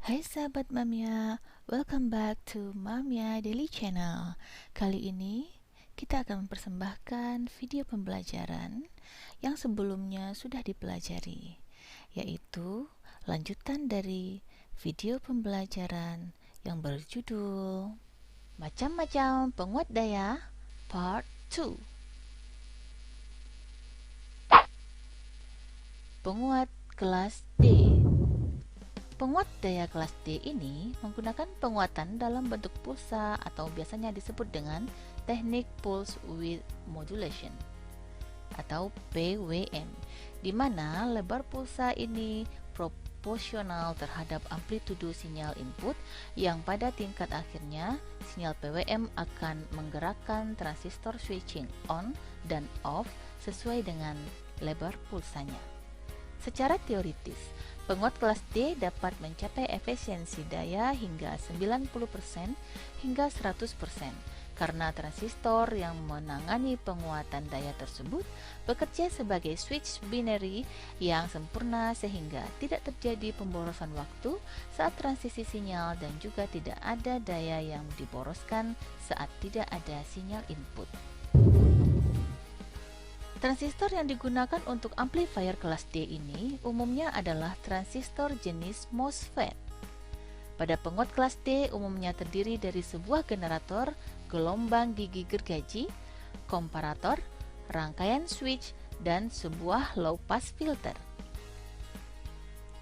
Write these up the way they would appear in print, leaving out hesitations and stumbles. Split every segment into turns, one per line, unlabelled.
Hai sahabat Mamia, welcome back to Mamia Daily Channel. Kali ini kita akan mempersembahkan video pembelajaran yang sebelumnya sudah dipelajari, yaitu lanjutan dari video pembelajaran yang berjudul Macam-macam Penguat Daya Part 2. Penguat kelas D. Penguat daya kelas D ini menggunakan penguatan dalam bentuk pulsa atau biasanya disebut dengan teknik pulse width modulation atau PWM, di mana lebar pulsa ini proporsional terhadap amplitudo sinyal input yang pada tingkat akhirnya sinyal PWM akan menggerakkan transistor switching on dan off sesuai dengan lebar pulsanya. Secara teoritis, penguat kelas D dapat mencapai efisiensi daya hingga 90% hingga 100% karena transistor yang menangani penguatan daya tersebut bekerja sebagai switch binary yang sempurna sehingga tidak terjadi pemborosan waktu saat transisi sinyal dan juga tidak ada daya yang diboroskan saat tidak ada sinyal input. Transistor yang digunakan untuk amplifier kelas D ini umumnya adalah transistor jenis MOSFET. Pada penguat kelas D umumnya terdiri dari sebuah generator, gelombang gigi gergaji, komparator, rangkaian switch, dan sebuah low pass filter.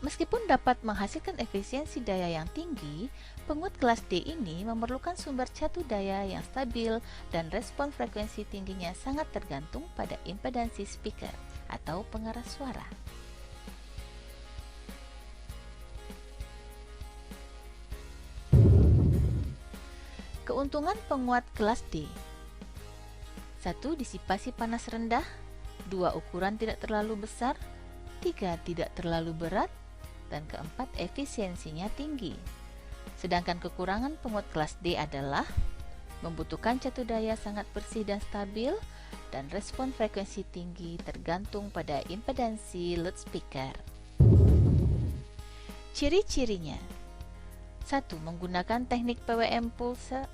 Meskipun dapat menghasilkan efisiensi daya yang tinggi, penguat kelas D ini memerlukan sumber catu daya yang stabil dan respon frekuensi tingginya sangat tergantung pada impedansi speaker atau pengeras suara. Keuntungan penguat kelas D: 1. Disipasi panas rendah. 2. Ukuran tidak terlalu besar. 3. Tidak terlalu berat. Dan keempat, efisiensinya tinggi. Sedangkan kekurangan penguat kelas D adalah membutuhkan catu daya sangat bersih dan stabil dan respon frekuensi tinggi tergantung pada impedansi loudspeaker. Ciri-cirinya: 1. Menggunakan teknik PWM pulse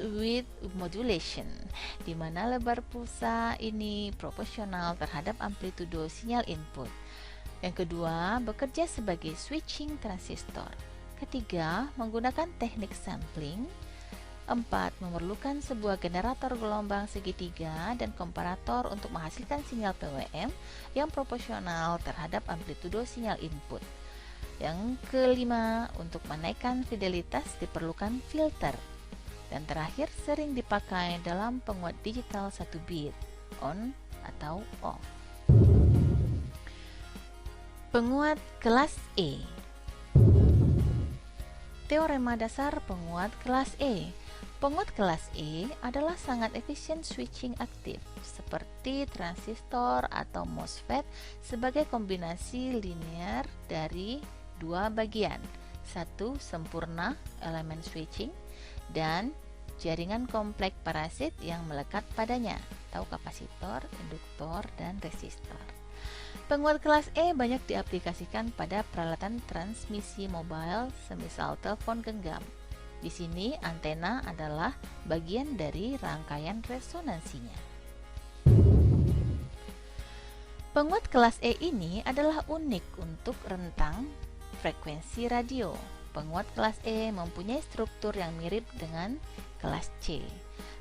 width modulation, di mana lebar pulsa ini proporsional terhadap amplitudo sinyal input. Yang kedua, bekerja sebagai switching transistor. Ketiga, menggunakan teknik sampling. 4. Memerlukan sebuah generator gelombang segitiga dan komparator untuk menghasilkan sinyal PWM yang proporsional terhadap amplitudo sinyal input. Yang kelima, untuk menaikkan fidelitas diperlukan filter. Dan terakhir, sering dipakai dalam penguat digital 1 bit, on atau off. Penguat kelas E. Teorema dasar penguat kelas E. Penguat kelas E adalah sangat efisien switching aktif, seperti transistor atau MOSFET sebagai kombinasi linear dari dua bagian. 1. Sempurna elemen switching dan jaringan kompleks parasit yang melekat padanya, atau kapasitor, induktor, dan resistor. Penguat kelas E banyak diaplikasikan pada peralatan transmisi mobile semisal telepon genggam. Di sini antena adalah bagian dari rangkaian resonansinya. Penguat kelas E ini adalah unik untuk rentang frekuensi radio. Penguat kelas E mempunyai struktur yang mirip dengan kelas C.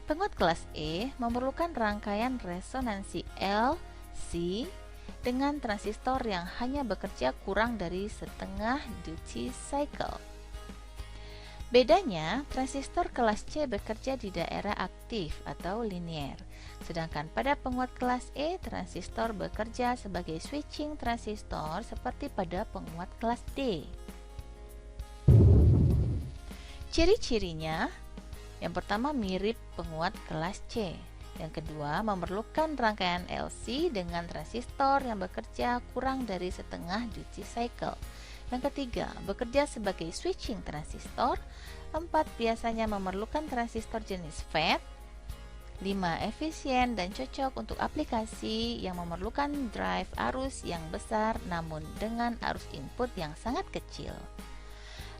Penguat kelas E memerlukan rangkaian resonansi L, C, dengan transistor yang hanya bekerja kurang dari setengah duty cycle. Bedanya, transistor kelas C bekerja di daerah aktif atau linear, sedangkan pada penguat kelas E, transistor bekerja sebagai switching transistor seperti pada penguat kelas D. Ciri-cirinya: yang pertama, mirip penguat kelas C. Yang kedua, memerlukan rangkaian LC dengan transistor yang bekerja kurang dari setengah duty cycle. Yang ketiga, bekerja sebagai switching transistor. 4. Biasanya memerlukan transistor jenis FET. 5. Efisien dan cocok untuk aplikasi yang memerlukan drive arus yang besar namun dengan arus input yang sangat kecil.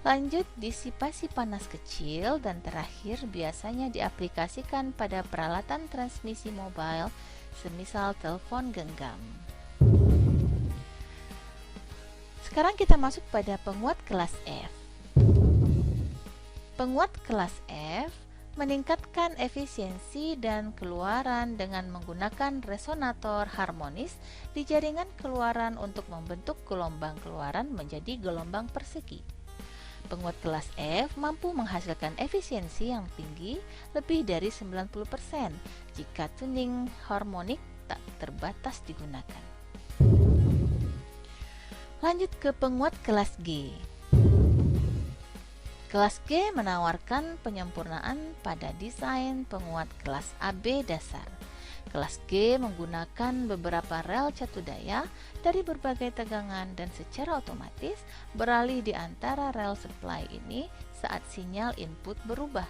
Lanjut, disipasi panas kecil, dan terakhir biasanya diaplikasikan pada peralatan transmisi mobile semisal telepon genggam. Sekarang kita masuk pada penguat kelas F. Penguat kelas F meningkatkan efisiensi dan keluaran dengan menggunakan resonator harmonis di jaringan keluaran untuk membentuk gelombang keluaran menjadi gelombang persegi. Penguat kelas F mampu menghasilkan efisiensi yang tinggi lebih dari 90% jika tuning harmonik tak terbatas digunakan. Lanjut ke penguat kelas G. Kelas G menawarkan penyempurnaan pada desain penguat kelas AB dasar. Kelas G menggunakan beberapa rel catu daya dari berbagai tegangan dan secara otomatis beralih di antara rel supply ini saat sinyal input berubah.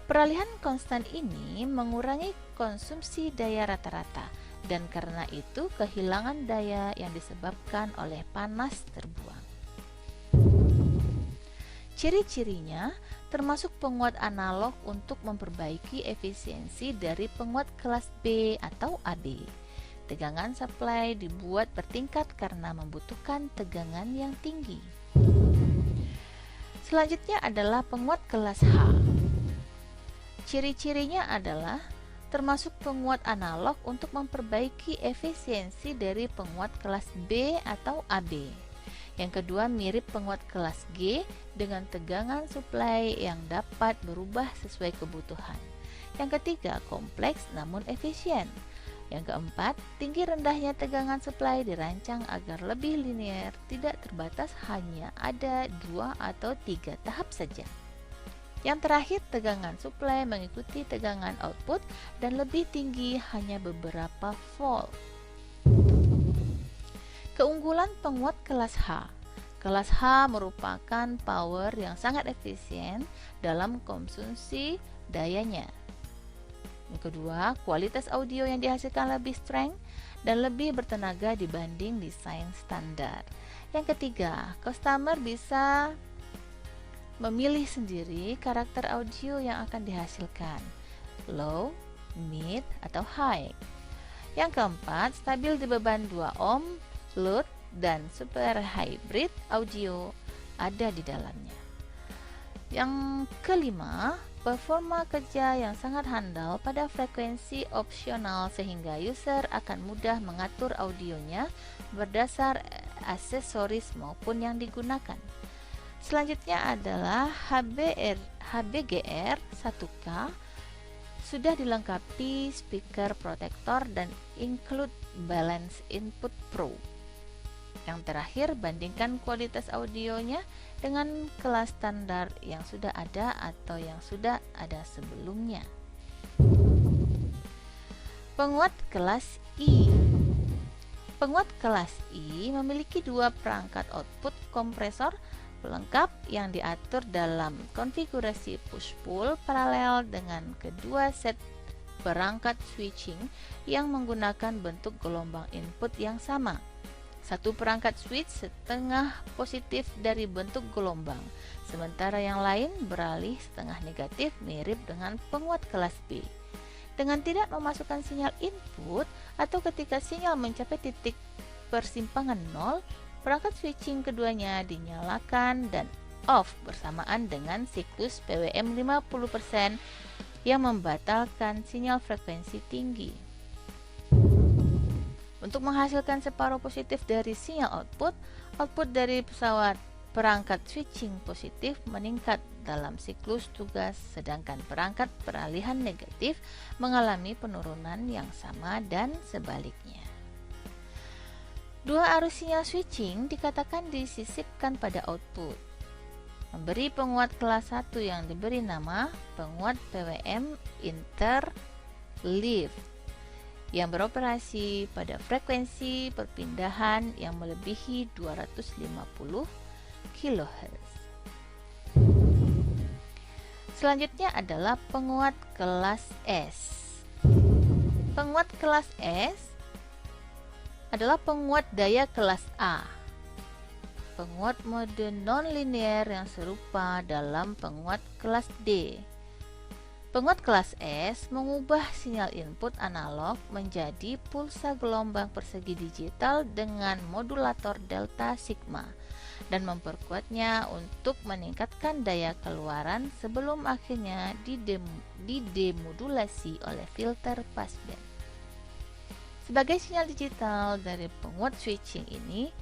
Peralihan konstan ini mengurangi konsumsi daya rata-rata, dan karena itu kehilangan daya yang disebabkan oleh panas terbuang. Ciri-cirinya termasuk penguat analog untuk memperbaiki efisiensi dari penguat kelas B atau AB. Tegangan supply dibuat bertingkat karena membutuhkan tegangan yang tinggi. Selanjutnya adalah penguat kelas H. Ciri-cirinya adalah termasuk penguat analog untuk memperbaiki efisiensi dari penguat kelas B atau AB. Yang kedua mirip penguat kelas G dengan tegangan supply yang dapat berubah sesuai kebutuhan. Yang ketiga kompleks namun efisien. Yang keempat, tinggi rendahnya tegangan supply dirancang agar lebih linear, tidak terbatas, hanya ada 2 atau 3 tahap saja. Yang terakhir, tegangan supply mengikuti tegangan output dan lebih tinggi, hanya beberapa volt. Keunggulan penguat kelas H. Kelas H merupakan power yang sangat efisien dalam konsumsi dayanya. Yang kedua, kualitas audio yang dihasilkan lebih strength dan lebih bertenaga dibanding desain standar. Yang ketiga, customer bisa memilih sendiri karakter audio yang akan dihasilkan, low, mid, atau high. Yang keempat, stabil di beban 2 ohm, load, dan super hybrid audio ada di dalamnya. Yang kelima, performa kerja yang sangat handal pada frekuensi opsional sehingga user akan mudah mengatur audionya berdasar aksesoris maupun yang digunakan. Selanjutnya adalah HBGR 1K sudah dilengkapi speaker protector dan include balance input pro. Yang terakhir, bandingkan kualitas audionya dengan kelas standar yang sudah ada atau yang sudah ada sebelumnya. Penguat kelas I. Penguat kelas I memiliki 2 perangkat output kompresor pelengkap yang diatur dalam konfigurasi push-pull paralel dengan kedua set perangkat switching yang menggunakan bentuk gelombang input yang sama. Satu perangkat switch setengah positif dari bentuk gelombang, sementara yang lain beralih setengah negatif mirip dengan penguat kelas B. Dengan tidak memasukkan sinyal input atau ketika sinyal mencapai titik persimpangan 0, perangkat switching keduanya dinyalakan dan off bersamaan dengan siklus PWM 50% yang membatalkan sinyal frekuensi tinggi. Untuk menghasilkan separuh positif dari sinyal output dari pesawat perangkat switching positif meningkat dalam siklus tugas, sedangkan perangkat peralihan negatif mengalami penurunan yang sama dan sebaliknya. Dua arus sinyal switching dikatakan disisipkan pada output, memberi penguat kelas 1 yang diberi nama penguat PWM interleaved yang beroperasi pada frekuensi perpindahan yang melebihi 250 kHz. Selanjutnya adalah penguat kelas S. Penguat kelas S adalah penguat daya kelas A. penguat mode nonlinear yang serupa dalam penguat kelas D. Penguat kelas S mengubah sinyal input analog menjadi pulsa gelombang persegi digital dengan modulator delta sigma dan memperkuatnya untuk meningkatkan daya keluaran sebelum akhirnya didemodulasi oleh filter passband. Sebagai sinyal digital dari penguat switching ini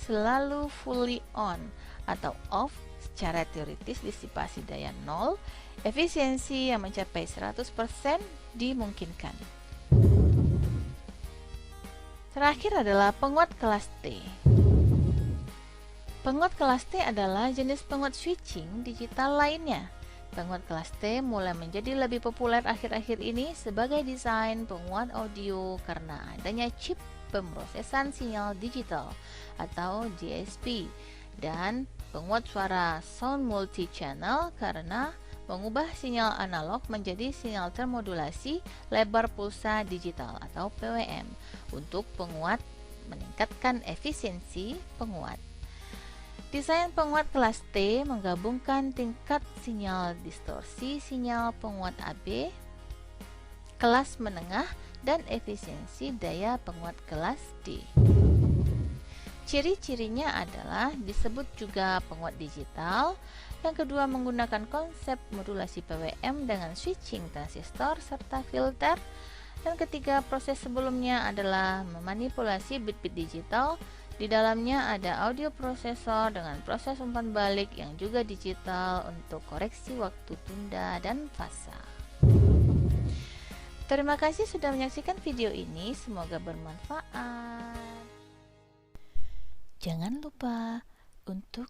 selalu fully on atau off. Secara teoritis disipasi daya 0, efisiensi yang mencapai 100% dimungkinkan. Terakhir adalah penguat kelas T. Penguat kelas T adalah jenis penguat switching digital lainnya. Penguat kelas T mulai menjadi lebih populer akhir-akhir ini sebagai desain penguat audio karena adanya chip pemrosesan sinyal digital atau DSP dan penguat suara sound multi-channel karena mengubah sinyal analog menjadi sinyal termodulasi lebar pulsa digital atau PWM untuk penguat meningkatkan efisiensi penguat. Desain penguat kelas T menggabungkan tingkat sinyal distorsi sinyal penguat AB, kelas menengah, dan efisiensi daya penguat kelas D. Ciri-cirinya adalah disebut juga penguat digital. Yang kedua, menggunakan konsep modulasi PWM dengan switching transistor serta filter. Dan ketiga, proses sebelumnya adalah memanipulasi bit-bit digital. Di dalamnya ada audio prosesor dengan proses umpan balik yang juga digital untuk koreksi waktu tunda dan fasa. Terima kasih sudah menyaksikan video ini, semoga bermanfaat. Jangan lupa untuk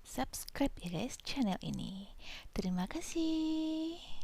subscribe ya guys channel ini. Terima kasih.